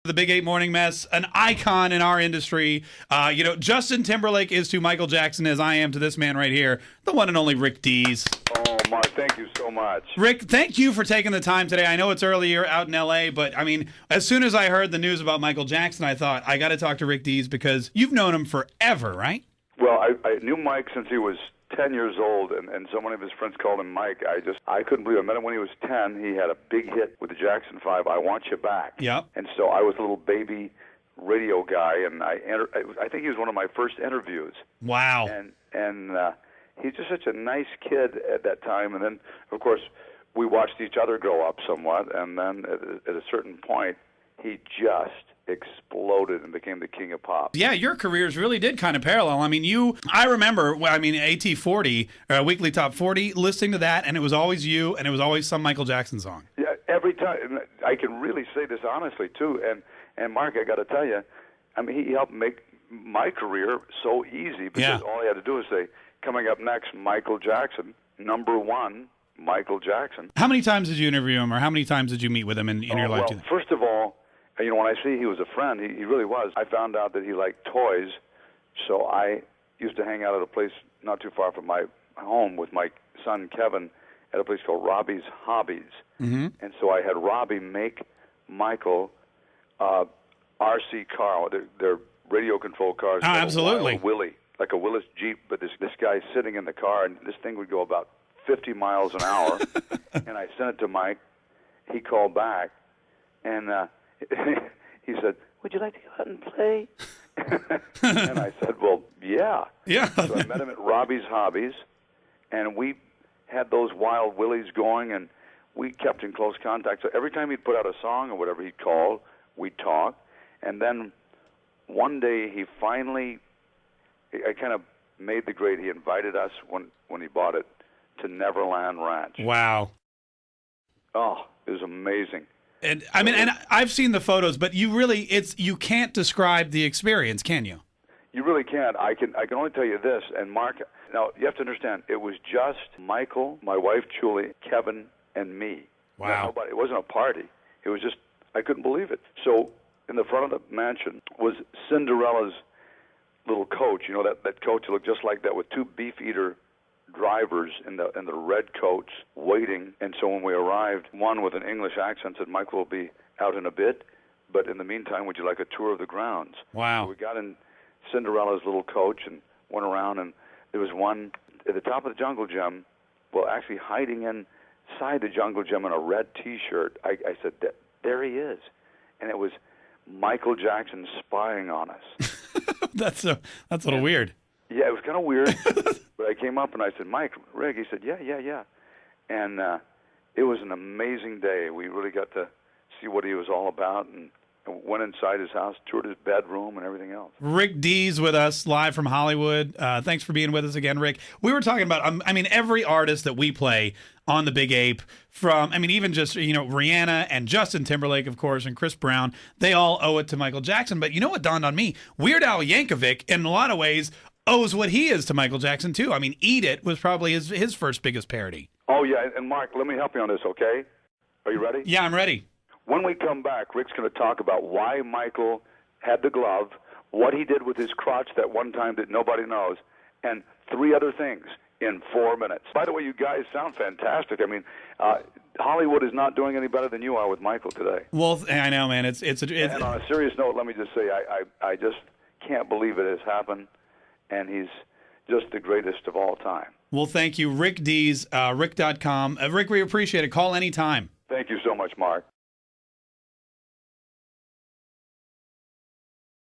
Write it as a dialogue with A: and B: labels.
A: The Big 8 Morning Mess, an icon in our industry. Justin Timberlake is to Michael Jackson as I am to this man right here, the one and only Rick Dees.
B: Oh, Mark, thank you so much.
A: Rick, thank you for taking the time today. I know it's early, you're out in L.A., but, I mean, as soon as I heard the news about Michael Jackson, I thought, I got to talk to Rick Dees because you've known him forever, right?
B: Well, I knew Mike since he was 10 years old, and so many of his friends called him Mike. I couldn't believe it. I met him when he was 10. He had a big hit with the Jackson 5, I Want You Back.
A: Yep.
B: And so I was a little baby radio guy, and I think he was one of my first interviews.
A: Wow.
B: And he's just such a nice kid at that time. And then, of course, we watched each other grow up somewhat, and then at a certain point, he just exploded and became the king of pop.
A: Yeah, your careers really did kind of parallel. I mean, I remember, AT40, Weekly Top 40, listening to that, and it was always you, and it was always some Michael Jackson song.
B: Yeah, every time. I can really say this honestly, too. And Mark, I got to tell you, I mean, he helped make my career so easy because all I had to do was say, coming up next, Michael Jackson, number one, Michael Jackson.
A: How many times did you interview him, or how many times did you meet with him in your life?
B: Well, first of all, when I say he was a friend, he really was. I found out that he liked toys, so I used to hang out at a place not too far from my home with my son Kevin at a place called Robbie's Hobbies.
A: Mm-hmm.
B: And so I had Robbie make Michael RC car. They're radio-controlled cars.
A: Oh, absolutely.
B: Like a Willis Jeep, but this guy's sitting in the car, and this thing would go about 50 miles an hour. And I sent it to Mike. He called back, and he said, "Would you like to go out and play?" And I said, "Well, yeah."
A: Yeah.
B: So I met him at Robbie's Hobbies, and we had those Wild Willies going, and we kept in close contact. So every time he'd put out a song or whatever, he'd call, we'd talk, and then one day he finally, I kind of made the grade. He invited us when he bought it to Neverland Ranch.
A: Wow.
B: Oh, it was amazing.
A: And I mean, and I've seen the photos, but you can't describe the experience, can you?
B: You really can't. I can only tell you this, and Mark, now you have to understand, it was just Michael, my wife Julie, Kevin, and me.
A: Wow.
B: Nobody, it wasn't a party. It was just, I couldn't believe it. So in the front of the mansion was Cinderella's little coach, that coach that looked just like that with two Beefeater drivers in the red coats waiting. And so when we arrived, one with an English accent said, "Michael will be out in a bit, but in the meantime, would you like a tour of the grounds?"
A: Wow.
B: So we got in Cinderella's little coach and went around, and there was one at the top of the Jungle Gym, well, actually hiding inside the Jungle Gym in a red T-shirt. I said, "There he is." And it was Michael Jackson spying on us.
A: That's a little weird.
B: Yeah, it was kind of weird. But I came up and I said, "Mike, Rick." He said, yeah. And it was an amazing day. We really got to see what he was all about, and went inside his house, toured his bedroom and everything else. Rick
A: Dees with us live from Hollywood. Thanks for being with us again, Rick. We were talking about, every artist that we play on the Big Ape, even just, Rihanna and Justin Timberlake, of course, and Chris Brown, they all owe it to Michael Jackson. But you know what dawned on me? Weird Al Yankovic, in a lot of ways, owes what he is to Michael Jackson, too. Eat It was probably his first biggest parody.
B: Oh, yeah, and Mark, let me help you on this, okay? Are you ready?
A: Yeah, I'm ready.
B: When we come back, Rick's going to talk about why Michael had the glove, what he did with his crotch that one time that nobody knows, and 3 other things in 4 minutes. By the way, you guys sound fantastic. Hollywood is not doing any better than you are with Michael today.
A: Well, I know, man. And
B: on a serious note, let me just say, I just can't believe it has happened, and he's just the greatest of all time.
A: Well, thank you. Rick Dees, Rick.com. Rick, we appreciate it. Call anytime.
B: Thank you so much, Mark.